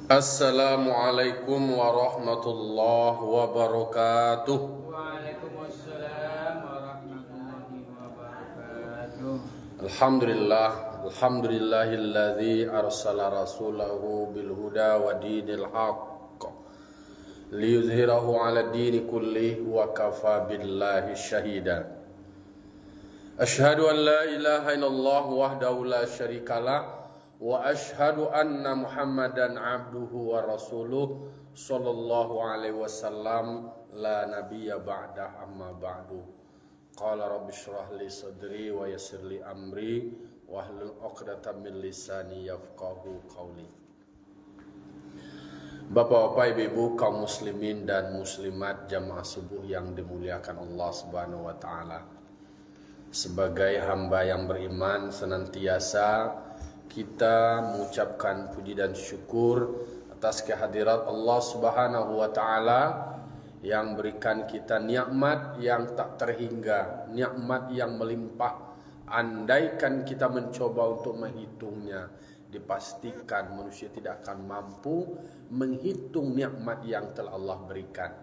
Assalamualaikum warahmatullahi wabarakatuh. Waalaikumsalam warahmatullahi wabarakatuh. Alhamdulillahilladzi arsala rasulahu bil huda wa dinil haqq liyuzhirahu 'ala dini kullih wa kafa billahi syahida. Asyhadu an la ilaha illallah wahdahu la syarikalah wa asyhadu anna Muhammadan abduhu wa rasuluh sallallahu alaihi wasallam la nabiyya ba'dah amma ba'du. Qala rabbi shrah li sadri wa yassir li amri wahlul 'uqdatam min lisani yafqahu qawli. Bapak-bapak, ibu-ibu, kaum muslimin dan muslimat jamaah subuh yang dimuliakan Allah Subhanahu wa taala. Sebagai hamba yang beriman, senantiasa kita mengucapkan puji dan syukur atas kehadirat Allah Subhanahu wa taala yang berikan kita nikmat yang tak terhingga, nikmat yang melimpah. Andaikan kita mencoba untuk menghitungnya, dipastikan manusia tidak akan mampu menghitung nikmat yang telah Allah berikan.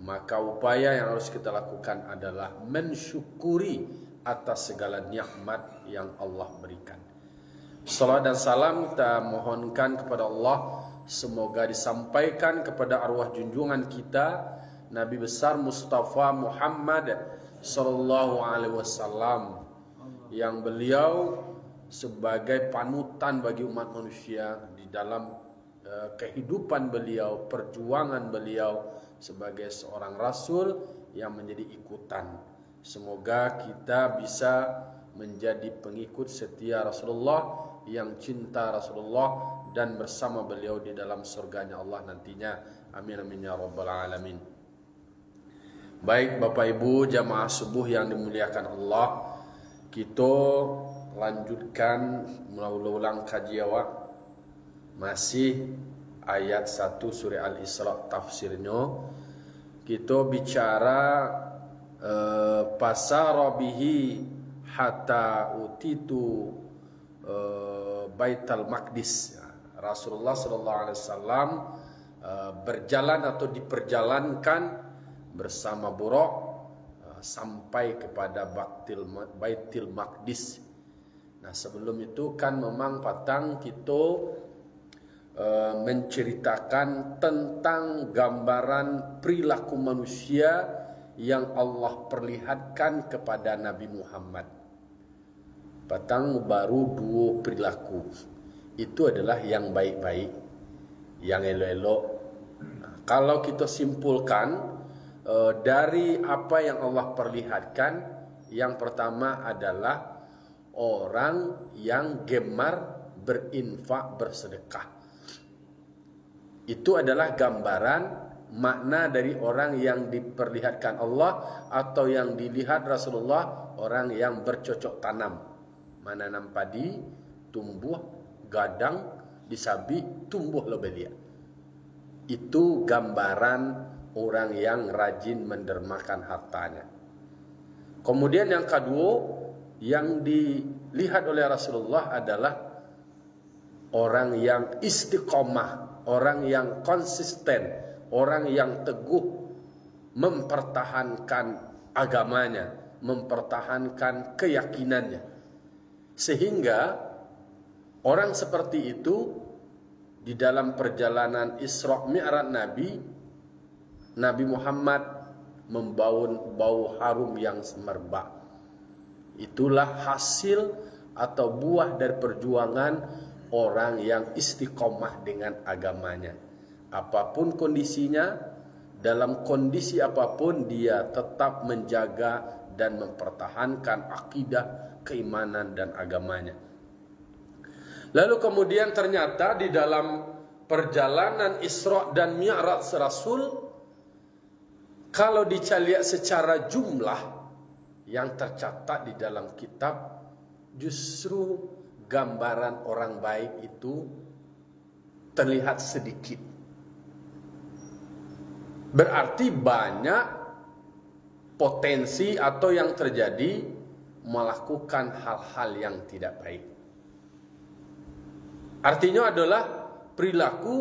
Maka upaya yang harus kita lakukan adalah mensyukuri atas segala nikmat yang Allah berikan. Salam dan salam kita mohonkan kepada Allah, semoga disampaikan kepada arwah junjungan kita Nabi besar Mustafa Muhammad sallallahu alaihi wasallam, yang beliau sebagai panutan bagi umat manusia di dalam kehidupan beliau, perjuangan beliau sebagai seorang rasul yang menjadi ikutan. Semoga kita bisa menjadi pengikut setia Rasulullah, yang cinta Rasulullah dan bersama beliau di dalam surganya Allah nantinya. Amin amin ya rabbal alamin. Baik Bapak Ibu jamaah subuh yang dimuliakan Allah, kita lanjutkan ulang kaji awak. Masih ayat 1 surah Al-Isra tafsirnya. Kita bicara pasara bihi hatta utitu Baitul Maqdis. Rasulullah sallallahu alaihi wasallam berjalan atau diperjalankan bersama Buraq sampai kepada Baitul Maqdis. Nah, sebelum itu kan memang patang kita menceritakan tentang gambaran perilaku manusia yang Allah perlihatkan kepada Nabi Muhammad. Patang baru dua perilaku. Itu adalah yang baik-baik, yang elok-elok. Nah, kalau kita simpulkan dari apa yang Allah perlihatkan, yang pertama adalah orang yang gemar berinfak, bersedekah. Itu adalah gambaran makna dari orang yang diperlihatkan Allah atau yang dilihat Rasulullah, orang yang bercocok tanam. Menanam padi, tumbuh, gadang, disabi, tumbuh lebih dia. Itu gambaran orang yang rajin mendermakan hartanya. Kemudian yang kedua yang dilihat oleh Rasulullah adalah orang yang istiqomah, orang yang konsisten, orang yang teguh mempertahankan agamanya, mempertahankan keyakinannya. Sehingga orang seperti itu di dalam perjalanan Isra Mi'raj Nabi Muhammad membawa bau harum yang semerbak. Itulah hasil atau buah dari perjuangan orang yang istiqomah dengan agamanya. Apapun kondisinya, dalam kondisi apapun dia tetap menjaga dan mempertahankan akidah, keimanan dan agamanya. Lalu kemudian ternyata di dalam perjalanan Isra dan Mi'raj Rasul, kalau dicari secara jumlah yang tercatat di dalam kitab, justru gambaran orang baik itu terlihat sedikit. Berarti banyak potensi atau yang terjadi melakukan hal-hal yang tidak baik. Artinya adalah perilaku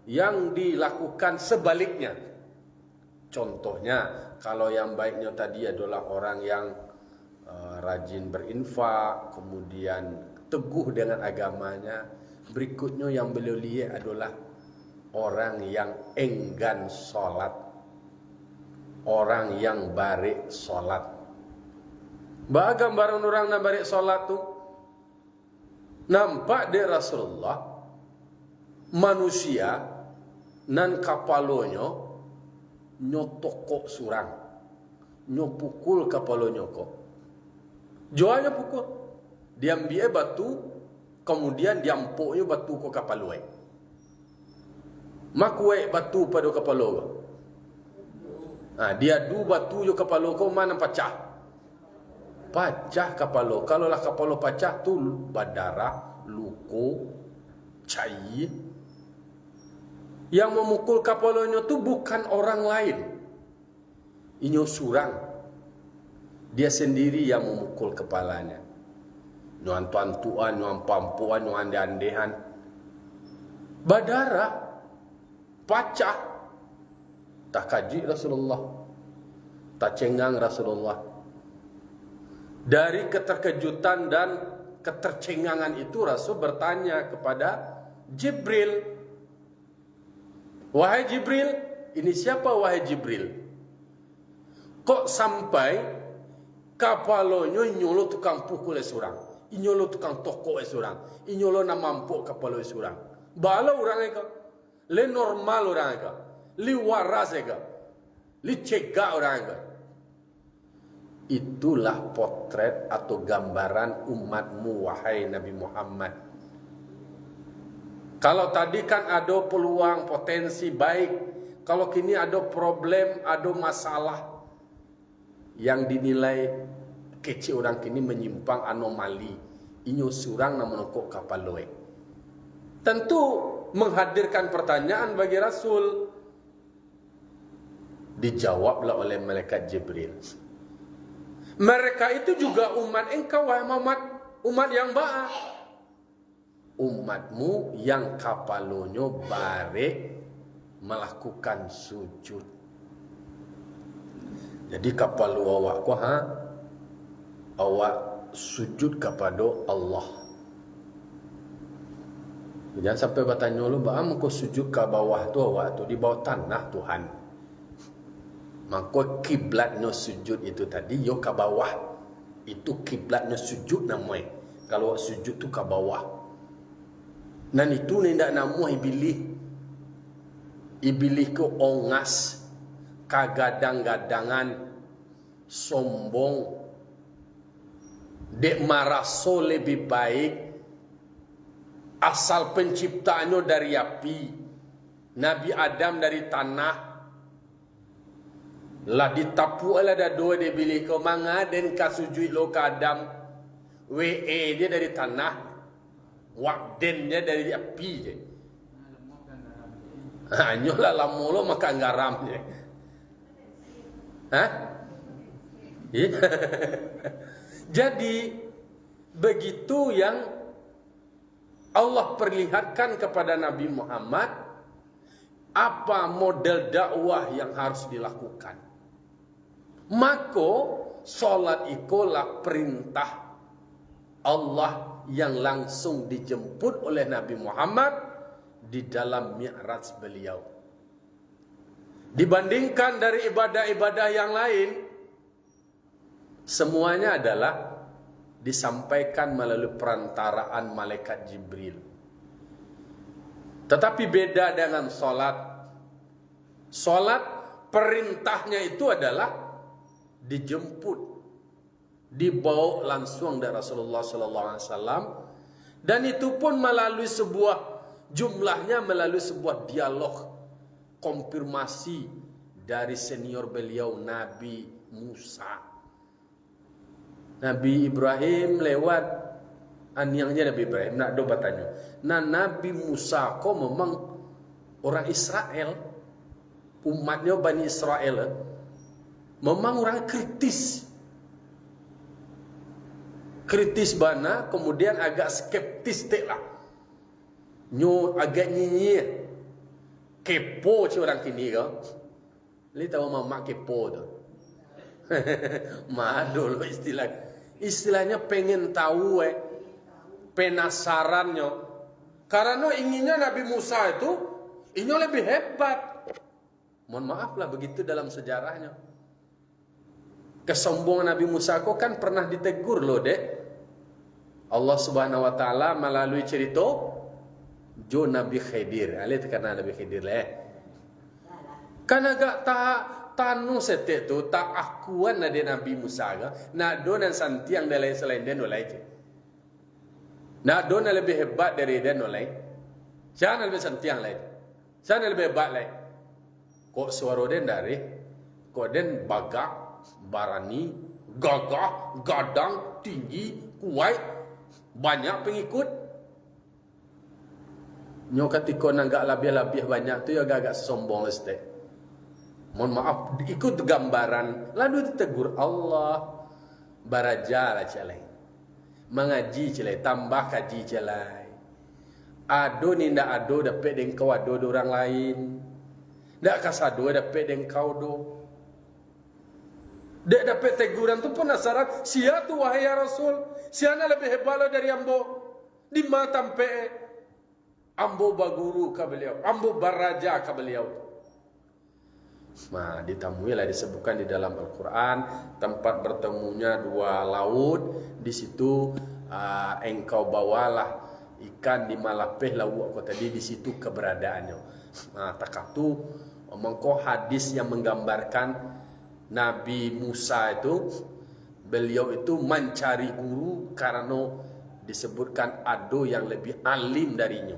yang dilakukan sebaliknya. Contohnya, kalau yang baiknya tadi adalah orang yang rajin berinfak, kemudian teguh dengan agamanya. Berikutnya yang beliau lihat adalah orang yang enggan sholat, orang yang barik sholat. Gambaran orang yang barik sholat tu nampak di Rasulullah manusia nan kapalonyo nyotokok surang, nyopukul kapalonyo kok. Joanya pukul, diambil batu, kemudian diampuknya batu ke kapaloi. Makuai batu pada kapalo. Dia du batu yo kapalo ko mana pecah. Pecah kapalo. Kalau lah kapalo pecah tu berdarah, luko, cair. Yang memukul kapalonya tu bukan orang lain. Inyo surang. Dia sendiri yang memukul kepalanya. Nyuan tuan-tuan, nyuan pampuan, nyuan andehan. Berdarah. Pecah. Tak kaji Rasulullah, tak cengang Rasulullah. Dari keterkejutan dan ketercengangan itu Rasul bertanya kepada Jibril, wahai Jibril, ini siapa wahai Jibril? Kok sampai kapalonyo nyolo tukang pukul surang, inyolo tukang toko surang, inyolo na mampu kapalo surang. Bala orang eka, le normal orang eka, li waras eka, li cegah orang eka. Itulah potret atau gambaran umatmu wahai Nabi Muhammad. Kalau tadi kan ada peluang potensi baik, kalau kini ada problem, ada masalah yang dinilai kecil orang kini menyimpang anomali, inyo surang namun kok kapaloi. Tentu menghadirkan pertanyaan bagi Rasul. Dijawablah oleh malaikat Jibril. Mereka itu juga umat engkau wahai Muhammad, umat yang baik. Umatmu yang kapalonyo bare melakukan sujud. Jadi kapalo awak ko awak sujud kepada Allah. Jangan sampai bertanya lu, bagaimana kau sujud ke bawah tu awak tu, di bawah tanah Tuhan. Maka kiblatnya sujud itu tadi yo ke bawah. Itu kiblatnya sujud namanya. Kalau sujud tu ke bawah. Dan itu nendak nama iblis. Iblis ke ongas, kagadang-gadangan, sombong, dek maraso lebih baik, asal penciptaannya dari api, Nabi Adam dari tanah, lah ditapu ala da dua dia pilih kau mangaden kasujud lo ke Adam, dia dari tanah, wakdennya dari api je. Nyolah lamulo makan garamnya. Jadi begitu yang Allah perlihatkan kepada Nabi Muhammad apa model dakwah yang harus dilakukan. Maka solat ikulah perintah Allah yang langsung dijemput oleh Nabi Muhammad di dalam mi'raj beliau. Dibandingkan dari ibadah-ibadah yang lain, semuanya adalah disampaikan melalui perantaraan malaikat Jibril. Tetapi beda dengan solat. Solat perintahnya itu adalah dijemput, dibawa langsung dari Rasulullah SAW, dan itu pun melalui sebuah jumlahnya melalui sebuah dialog konfirmasi dari senior beliau Nabi Musa. Nabi Ibrahim lewat aniangnya Nabi Ibrahim nak do bertanya. Nah Nabi Musa kok memang orang Israel, umatnya Bani Israel, memang orang kritis. Kritis bana, kemudian agak skeptis lah. Nyo agak nyinyir. Kepo si orang kini kau. Li tahu mamak kepo tu. Madul istilah. Istilahnya pengen tahu penasarannya. Karena inginnya Nabi Musa itu ini lebih hebat. Mohon maaflah begitu dalam sejarahnya. Kesombongan Nabi Musa kok kan pernah ditegur loh, Dek. Allah Subhanahu wa taala melalui cerita Jo Nabi Khidir. Ali karena Nabi Khidir lah. Kan agak tanu setek tu tak akuan ada Nabi Musa ga. Nak donan santiang dalai selain den oleh. Nak donan lebih hebat dari den oleh. Jangan lebih santiang lain. Jangan lebih hebat lain. Kok suara den dari kok den bagak, barani, gagah, gadang, tinggi, kuat, banyak pengikut. Nyo ketika nanggak lebih-lebih banyak tu ya agak sombong lestek. Mohon maaf, ikut gambaran lalu ditegur Allah baraja lah celai. Mengaji celai, tambah kaji celai. Ado ni ndak ado dapat dengkau ado orang lain. Ndak kasado dapat dengkau do. Dek dapat teguran tu penasaran, sia tu wahai ya Rasul, siana lebih hebat dari ambo. Di mata tampe ambo baguru ka beliau, ambo baraja ka beliau. Nah, ditamuilah disebutkan di dalam Al-Quran tempat bertemunya dua laut. Di situ engkau bawalah ikan di malapeh laut kau tadi, di situ keberadaannya. Nah, takatu mengko hadis yang menggambarkan Nabi Musa itu beliau itu mencari guru karena disebutkan ado yang lebih alim darinya.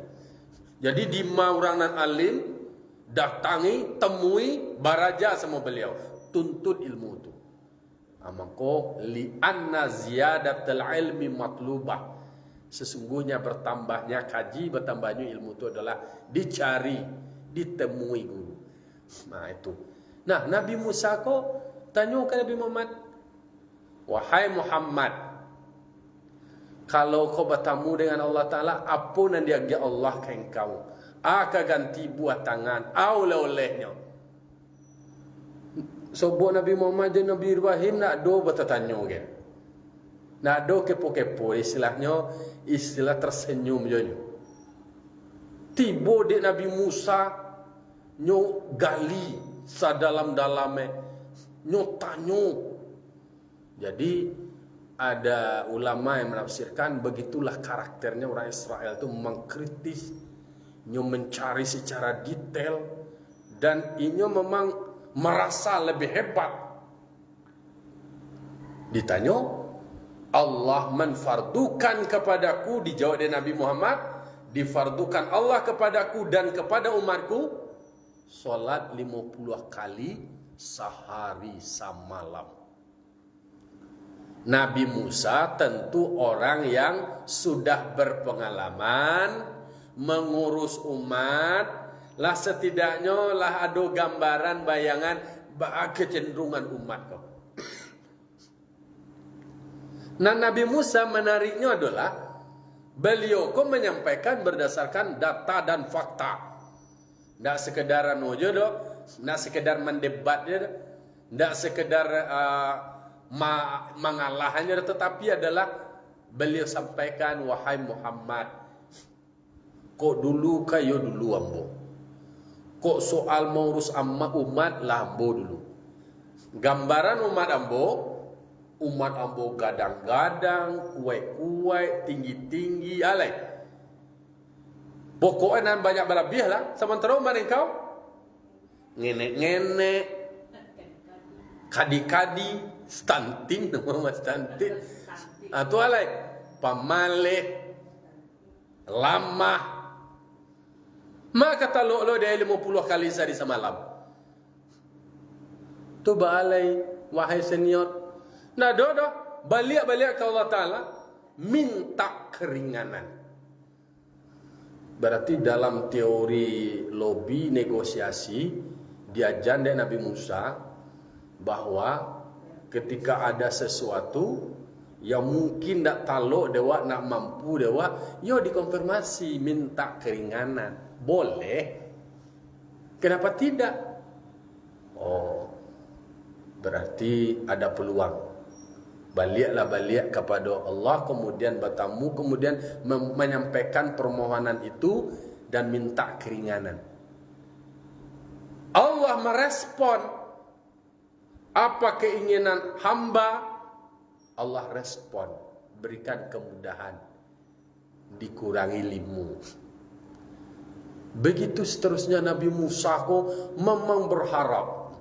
Jadi di maurangan alim datangi, temui, baraja sama beliau, tuntut ilmu itu. Maka li anna ziyadatul ilmi matlubah. Sesungguhnya bertambahnya kaji, bertambahnya ilmu itu adalah dicari, ditemui guru. Nah itu. Nah Nabi Musa kok tanya ke Nabi Muhammad, wahai Muhammad, kalau kau bertemu dengan Allah Ta'ala, apa yang dia Allah ke engkau? Aka ganti buat tangan oleh-olehnya. Sebab Nabi Muhammad dan Nabi Ibrahim nak do bertanya kan. Nak do kepo-kepo istilahnya, istilah tersenyum je. Tiba di Nabi Musa nyo gali sadalam-dalame nyo tanyo. Jadi ada ulama yang menafsirkan begitulah karakternya orang Israel itu mengkritis, inyo mencari secara detail, dan inyo memang merasa lebih hebat. Ditanya, Allah menfardukan kepadaku, dijawab oleh Nabi Muhammad, difardukan Allah kepadaku dan kepada umatku solat 50 kali sehari semalam. Nabi Musa tentu orang yang sudah berpengalaman mengurus umat, lah setidaknya lah ada gambaran bayangan kecenderungan umat kau. Nah Nabi Musa menariknya adalah beliau kau menyampaikan berdasarkan data dan fakta. Tidak sekedar nojo do, tidak sekedar mendebat dia, tidak sekedar mengalahannya, tetapi adalah beliau sampaikan, wahai Muhammad, kok dulu kayo dulu ambo. Kok soal mengurus umat lah ambo dulu. Gambaran umat ambo gadang-gadang, kuai-kuai, tinggi-tinggi, alai. Pokoknya nan banyak berlebih lah. Sementara umat engkau ngenek-ngenek, kadi-kadi, stunting, nama stunting. Atau alai, pamaleh, lamah. Maka taluk lo dia 50 kali sehari semalam. Tu balai, wahai senior. Nah dodo, balik ke Allah Ta'ala, minta keringanan. Berarti dalam teori lobby negosiasi diajar dari Nabi Musa bahwa ketika ada sesuatu yang mungkin tak taluk dewa, nak mampu dewa, yo dikonfirmasi minta keringanan. Boleh. Kenapa tidak? Oh, berarti ada peluang. Balik kepada Allah, kemudian bertamu, kemudian menyampaikan permohonan itu dan minta keringanan. Allah merespon apa keinginan hamba. Allah respon, berikan kemudahan, dikurangi limu. Begitu seterusnya Nabi Musa ko memang berharap.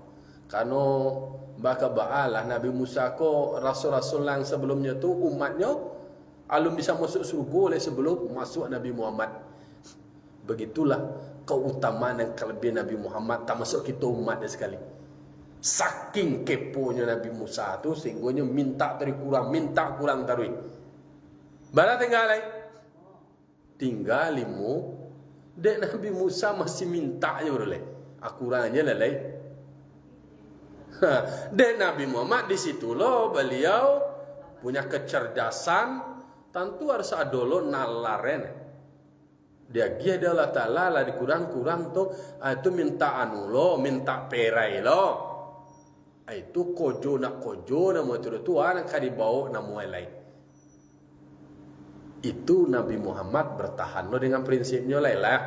Karena baka ba'alah Nabi Musa ko rasul-rasul yang sebelumnya tu umatnya alum bisa masuk surga oleh sebelum masuk Nabi Muhammad. Begitulah keutamaan dan kelebihan Nabi Muhammad, tak masuk kita umatnya sekali. Saking keponya Nabi Musa tu sehingga minta kurang tarui. Bara tinggal limu. Dek Nabi Musa masih minta je boleh. Akurannya lalai. Dek Nabi Muhammad di situ loh beliau punya kecerdasan, tentu harus adolo nalaren. Dia gia Allah Ta'ala lah dikurang-kurang tuh itu minta anu lo, minta perai lo. Itu kojo nak nama tuan nak dibawa nama lain. Itu Nabi Muhammad bertahan lo dengan prinsipnya lah.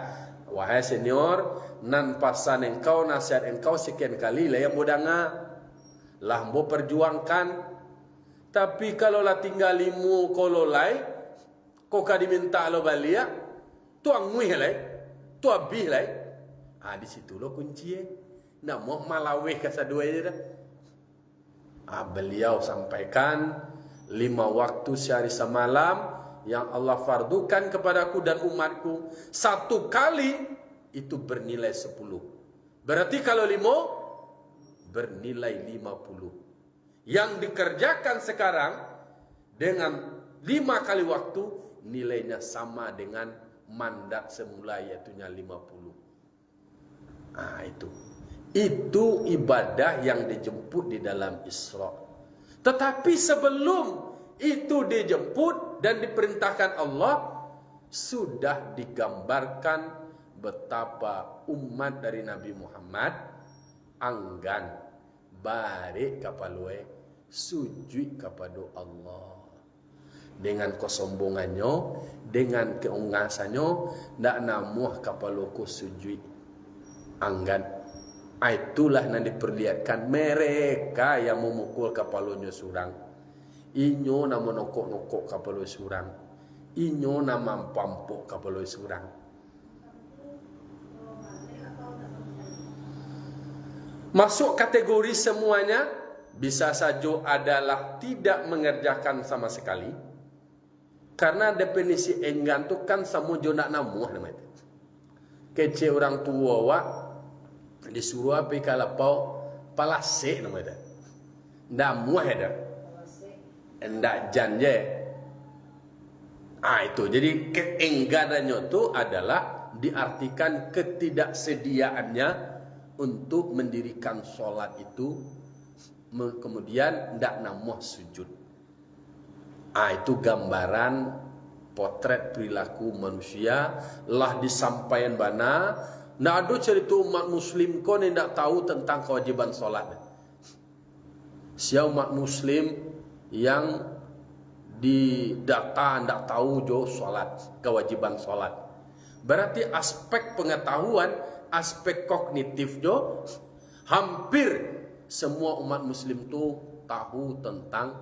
Wahai senior, nan pasan engkau nasihat engkau sekian kali lah yang bodanga lah mau perjuangkan. Tapi kalau lah tinggal limu kalau lai kau diminta lo balia tu angui lai tu abih lai. Di situ lo kunci nak mau malaweh kasadua aja dah. Beliau sampaikan 5 waktu sehari semalam yang Allah fardukan kepadaku dan umatku, 1 kali itu bernilai 10. Berarti kalau 5 bernilai 50. Yang dikerjakan sekarang dengan 5 kali waktu nilainya sama dengan mandat semula yaitunya 50. Itu ibadah yang dijemput di dalam Isra. Tetapi sebelum itu dijemput dan diperintahkan Allah, sudah digambarkan betapa umat dari Nabi Muhammad anggan balik kapalue sujud kepada Allah. Dengan kesombongannya, dengan keunggasannya, ndak namuh kapaluku sujud anggan. Itulah yang diperlihatkan mereka yang memukul kapalunya surang. Inyo nama nokok-nokok kapalo surang. Inyo nama pampuk kapalo surang. Masuk kategori semuanya bisa saja adalah tidak mengerjakan sama sekali. Karena definisi enggan tu kan sama jo nak namuh namanya. Kece orang tua wak disuruh api kalapau palase namanya. Ndak muah dah. Ndak janje. Itu jadi keengganannya itu adalah diartikan ketidaksediaannya untuk mendirikan sholat itu, kemudian ndak namuh sujud. Itu gambaran potret perilaku manusia lah disampaikan bana. Ndak ada cerita umat muslim kau ni ndak tahu tentang kewajiban sholat. Siapa umat muslim yang di data ndak tahu jo sholat, kewajiban sholat. Berarti aspek pengetahuan, aspek kognitif jo hampir semua umat muslim tu tahu tentang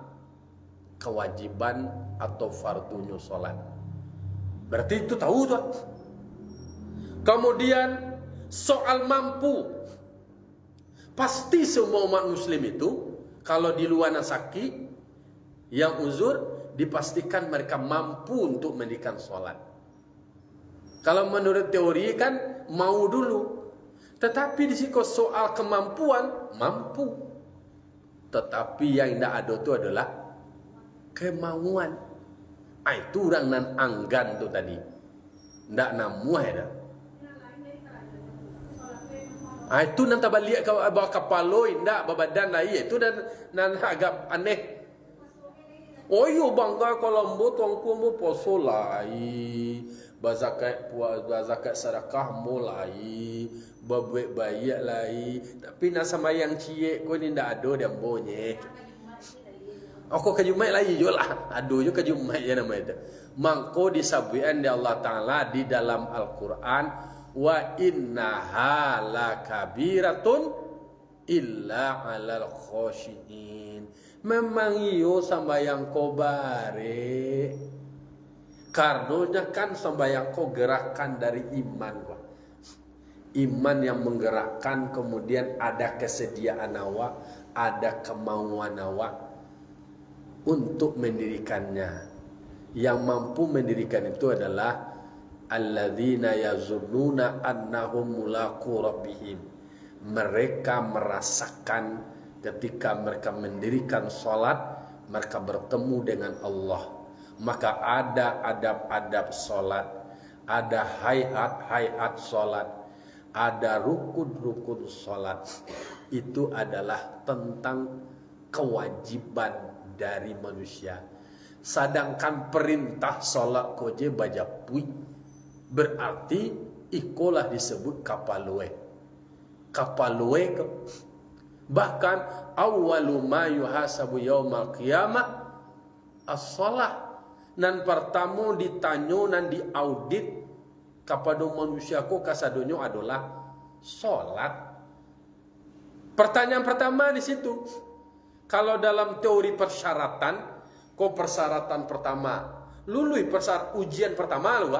kewajiban atau fardunya sholat. Berarti itu tahu tuh. Kemudian soal mampu, pasti semua umat muslim itu kalau di luar nasaki yang uzur dipastikan mereka mampu untuk mendirikan sholat. Kalau menurut teori kan mau dulu, tetapi di sini soal kemampuan mampu, tetapi yang tidak ada itu adalah kemauan. Itu orang nan anggan tu tadi, tidak namuh ada. Itu nanti balik ke bawa kapaloi, tidak badan lain. Itu dan agak aneh. Oh yo bangga Kolombo tuangku mau poso lai. bazakat sedekah mulai, babuik bayi lai, tapi nak sembahyang cie ko ni ndak ada dia bonye. Aku ke Jumat lagi je lah. Aduh je ke Jumat je nama itu. Mangko disabuian di Allah Ta'ala di dalam Al-Quran. Wa innaha lakabiratun illa alal khosyiin. Memang iyo sambayang ko bare. Karenanya kan sambayang ko gerakan dari iman. Iman yang menggerakkan, kemudian ada kesediaan awak, ada kemauan awak untuk mendirikannya. Yang mampu mendirikan itu adalah alladzina yazunnuna annahum mulaqu rabbihim. Mereka merasakan ketika mereka mendirikan salat, mereka bertemu dengan Allah. Maka ada adab-adab salat, ada hayat-hayat salat, ada rukun-rukun salat. Itu adalah tentang kewajiban dari manusia. Sedangkan perintah solat koje baca pui berarti ikolah disebut kapalue. Kapalue bahkan awwalu ma yuhasabu yaumal qiyamah as-shalah. Nan pertama ditanyo nan diaudit kepada manusia ko kasadonyo adalah solat. Pertanyaan pertama di situ. Kalau dalam teori persyaratan, persyaratan pertama, lulus ujian pertama lu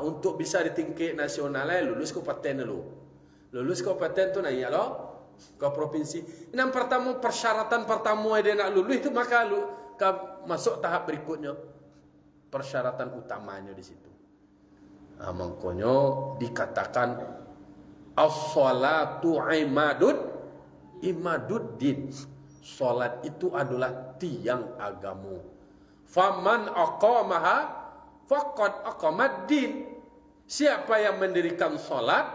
untuk bisa di tingkat nasional lulus kompeten lu. Lulus kompeten tu nanya lo ke provinsi. Yang pertama persyaratan pertama dia nak lulus itu maka lu masuk tahap berikutnya. Persyaratan utamanya di situ. Makanya dikatakan as-salatu imaduddin. Salat itu adalah tiang agama. Faman aqamaha faqad aqamaddin. Siapa yang mendirikan salat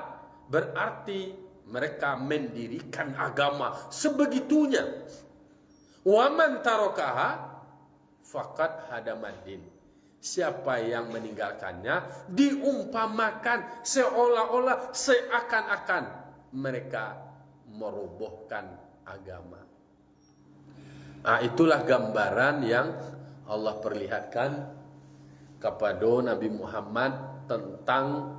berarti mereka mendirikan agama sebegitunya. Wa man tarakaha faqad hadamaddin. Siapa yang meninggalkannya diumpamakan seolah-olah seakan-akan mereka merobohkan agama. Itulah gambaran yang Allah perlihatkan kepada Nabi Muhammad tentang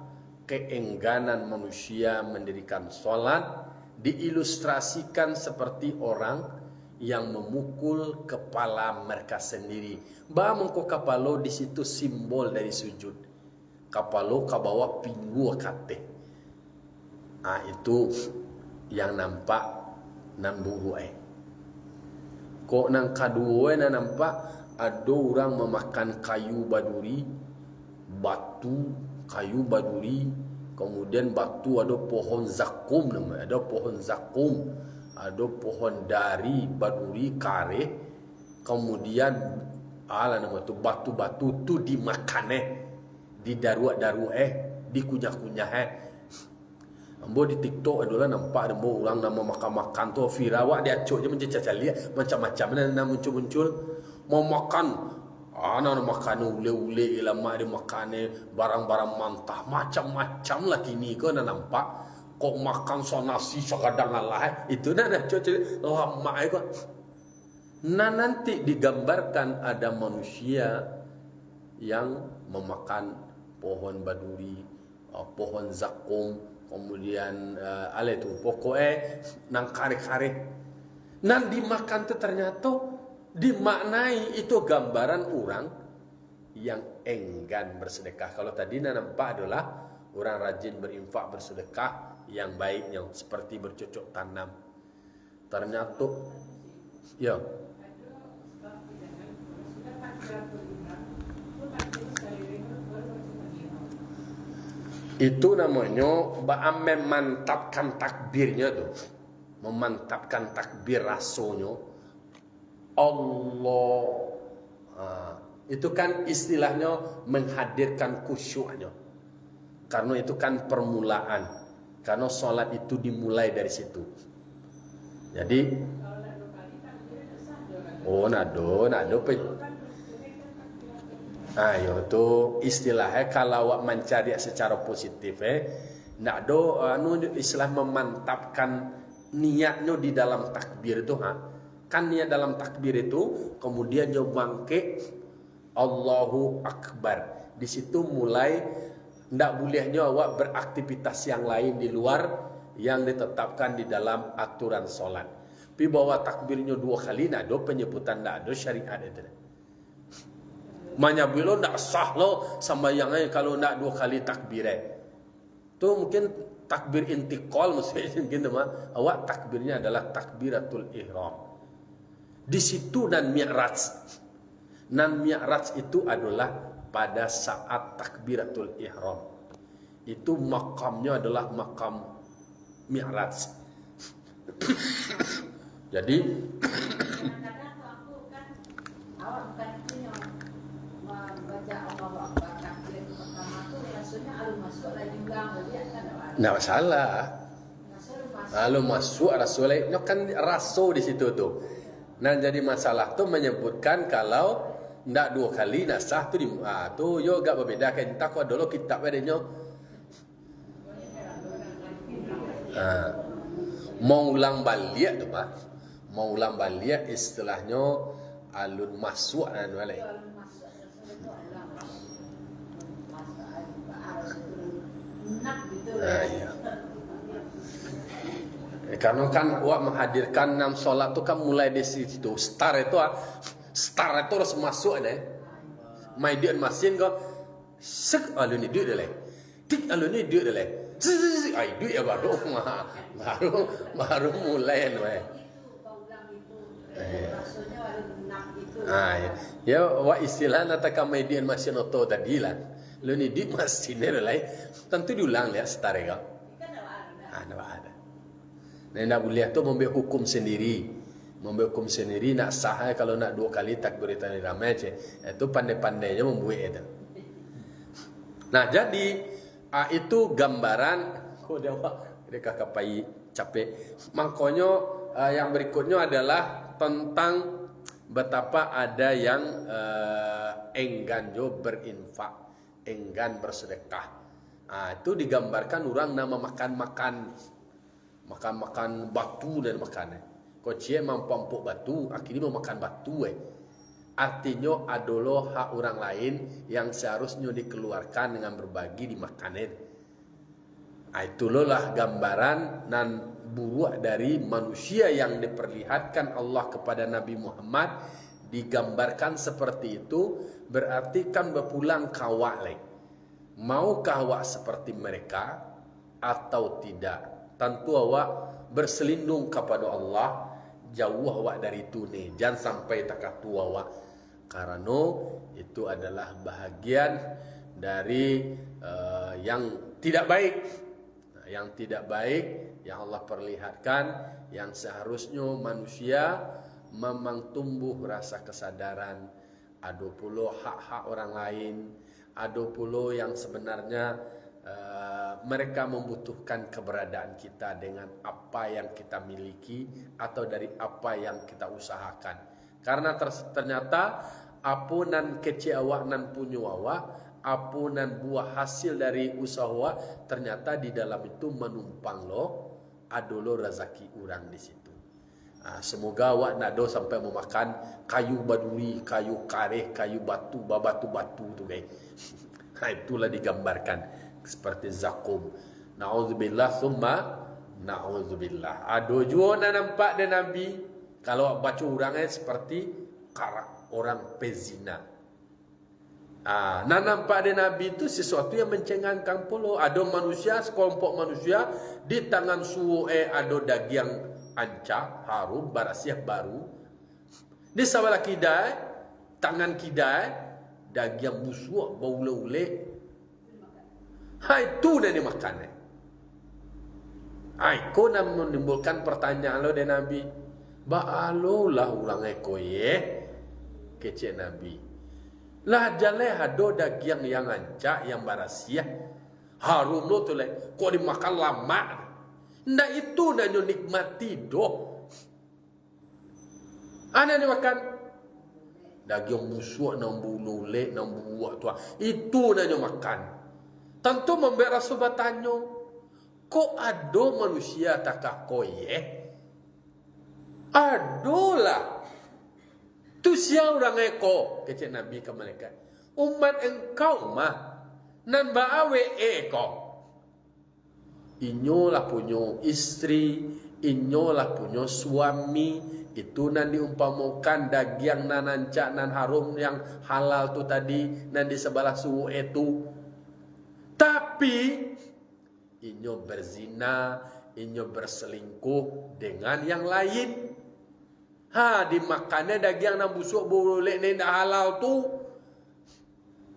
keengganan manusia mendirikan sholat, diilustrasikan seperti orang yang memukul kepala mereka sendiri. Mengko kapalo di situ simbol dari sujud. Kapalo ke bawah pinggu kate. Itu yang nampak nambuhu Kok nang kadua na nampak ada orang memakan kayu baduri, batu kayu baduri, kemudian batu ada pohon zakum namanya, ada pohon zakum, ada pohon dari baduri kare, kemudian nama tu batu-batu tu dimakan didaru-daru dikunyah-kunyah Ambo di TikTok adalah nampak ada orang nama makan-makan tu viral wak dia acuk je mencecah-cali macam-macam nama muncul-muncul mau makan nama makan ule-ule lama dia makan barang-barang mantah macam-macam lah kini kau nampak kok makan so nasi sekadang lah itu acuk lama kau. Nanti digambarkan ada manusia yang memakan pohon baduri, pohon zakum, kemudian pokoknya nang kare-kare nang dimakan tu ternyata dimaknai itu gambaran orang yang enggan bersedekah. Kalau tadi nampak adalah orang rajin berinfak bersedekah yang baiknya seperti bercocok tanam. Ternyata ya itu namanya memantapkan takbirnya tuh, memantapkan takbir rasonya Allah. Itu kan istilahnya menghadirkan khusyuknya, karena itu kan permulaan, karena sholat itu dimulai dari situ. Jadi nado Ayo tu istilahnya kalau awak mencari secara positif nak do istilah memantapkan niatnya di dalam takbir itu kan niat dalam takbir itu kemudian dia bangkit Allahu Akbar. Di situ mulai ndak bolehnya awak beraktivitas yang lain di luar yang ditetapkan di dalam aturan solat. Tapi bawa takbirnya 2 kali nak do penyebutan ndak do syariat itu. Manya bilo ndak sah lo sembahyangnya kalau ndak 2 kali takbir. Tu mungkin takbir intiqal mungkin mah awak takbirnya adalah takbiratul ihram. Di situ dan mi'raj. Dan mi'raj itu adalah pada saat takbiratul ihram. Itu makamnya adalah makam mi'raj. Jadi kadang-kadang aku kan awak bukan punya membaca Allahu Akbar takbir pertama tu rasanya alun masuk lagi ulang lagi kan ada. nggak masalah. Lalu masuk Rasulullah kan rasul di situ tuh. Nah jadi masalah tuh menyebutkan kalau ndak 2 kali nak sah tu tu yo gak berbeda kan tak kau dulu kitab adanya. Mau ulang balik tu bah. Mau ulang balik istilahnya alun masuk dan balik. Iya. Karena kan awak menghadirkan 6 solat tu kan mulai dari situ. Start itu harus masuk deh. Mai dia masin kau sek alun ni dia dah. Tik alun ni dia dah. Ai duit ya baru mulai we. Ya wa istilah nataka median masin auto tadi lah. Lu ni di masin ni dah. Tentu diulang ya start kau. Ada. Nah, nak boleh tu membuat hukum sendiri. Membuat hukum sendiri nak sah kalau nak 2 kali takbiratul ihram je. Itu pandai-pandainya membuat itu. Nah, jadi itu gambaran dia kakak pai capek. Makanya yang berikutnya adalah tentang betapa ada yang enggan jo berinfak, enggan bersedekah. Itu digambarkan orang nama makan batu dan makannya. Kau cie mampu batu, akhirnya mau makan batu Artinya adalah hak orang lain yang seharusnya dikeluarkan dengan berbagi dimakanin. Itulah gambaran dan buruk dari manusia yang diperlihatkan Allah kepada Nabi Muhammad. Digambarkan seperti itu berarti kan berpulang kawak lagi. Maukah awak seperti mereka atau tidak? Tentu awak berselindung kepada Allah, jauh awak dari itu nih, jangan sampai takatu awak, karena itu adalah bahagian dari yang tidak baik, yang tidak baik yang Allah perlihatkan, yang seharusnya manusia memang tumbuh rasa kesadaran. Ada pula hak-hak orang lain, ada pula yang sebenarnya mereka membutuhkan keberadaan kita dengan apa yang kita miliki atau dari apa yang kita usahakan. Karena ternyata apunan kecil awak nan punya awak, apunan buah hasil dari usaha awak, ternyata di dalam itu menumpang adalah rezeki orang di situ. Semoga awak nak do sampai memakan kayu baduri, kayu kareh, kayu batu, batu tu guys. Itulah digambarkan seperti zakum. Na'udzubillah summa na'udzubillah. Ada juga nampak dan Nabi kalau baca orangnya seperti orang pezina. Nampak dan Nabi itu sesuatu yang mencengangkan pula. Ada manusia, sekelompok manusia di tangan suhu ada daging anca, harum, barasiah baru. Di sebelah kidai, tangan kidai, daging busuk, bau ule-ule. Itu dah dimakan. Kau nak menimbulkan pertanyaan lo dan Nabi. Ba'alo lah ulang kecik Nabi. Lah jaleh ada daging yang ancak, yang barasiah. Harum lo tu leh. Kau dimakan lama. Ndak itu dah nikmati doh. Ana dimakan. Daging busuk nang bulu lek nang buak tu. Itu nanya makan. Tentu memberi Rasul bertanya, kok ada manusia takah koye? Adolah. Tu siapa orang eko? Kecik Nabi ke malaikat. Umat engkau mah nan baawe eko. Inyolah punya istri, inyolah punya suami, itu nan diumpamakan daging nan ancak nan harum yang halal tu tadi nan di sebelah suhu itu. Tapi inyo berzina, inyo berselingkuh dengan yang lain. Dimakannya daging nan busuk boleh ni dah halal tu.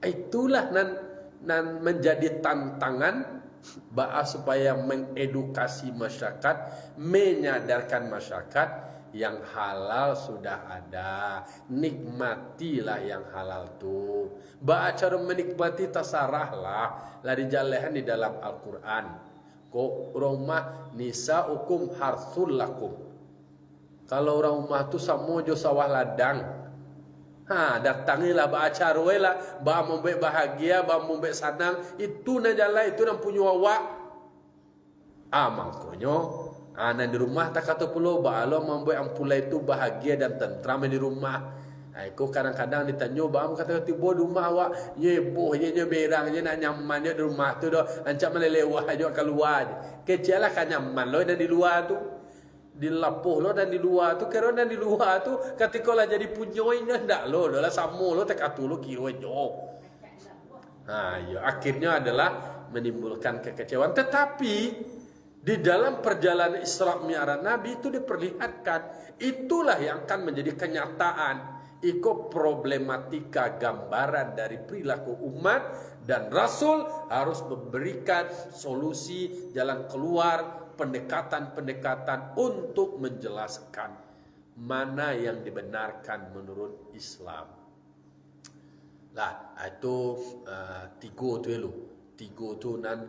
Itulah nan menjadi tantangan supaya mengedukasi masyarakat, menyadarkan masyarakat yang halal sudah ada. Nikmatilah yang halal tu. Cara menikmati tasarahlah lah dijalahan di dalam Al-Quran. Ko rumah nisaukum harsul lakum. Kalau orang rumah tu sama jo sawah ladang. Datangilah baca roela, ba membe bahagia, ba membe senang, itu na jalan, itu nan punya awak. Mangkonyo nan di rumah tak kata pulau ba alo membe ampulai itu bahagia dan tentram di rumah. Aku kadang-kadang ditanya ba kata tiba di rumah awak, ye boh ye berang ye nak nyaman ye di rumah tu dah, ancam melelewah aja keluar. Kecialah kan nyaman lo dan di luar tu. Di lapuh lo dan di luar tu, kerana di luar tu ketika lah jadi punyoinya ndak lo adalah samo lo tekatu lo kiro jo. Ya, akhirnya adalah menimbulkan kekecewaan. Tetapi di dalam perjalanan Isra Mi'raj Nabi itu diperlihatkan, itulah yang akan menjadi kenyataan. Iko problematika gambaran dari perilaku umat, dan Rasul harus memberikan solusi jalan keluar, pendekatan-pendekatan untuk menjelaskan mana yang dibenarkan menurut Islam. Lah itu tiga tu elu. Tiga tu nan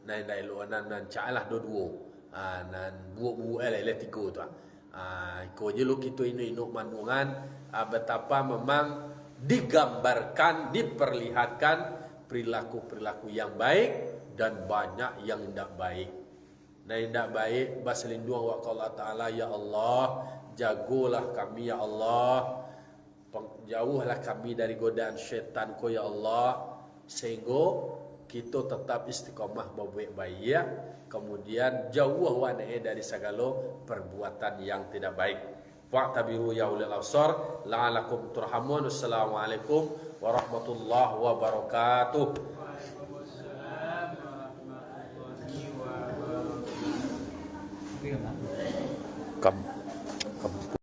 dailu nan calah dua. Nan buuk-buuk le tiga tu. Ko je lu kita ini manungan betapa memang digambarkan, diperlihatkan perilaku-perilaku yang baik dan banyak yang tidak baik. Tidak baik berselindung wa Allah Ta'ala, ya Allah jagolah kami ya Allah, jauhlah kami dari godaan syaitan ko ya Allah, sehingga kita tetap istiqamah berbuat baik, kemudian jauh wanae dari segala perbuatan yang tidak baik. Wa'tabiru ya ulil absar la'alakum turhamun. Assalamualaikum warahmatullahi wabarakatuh. Come.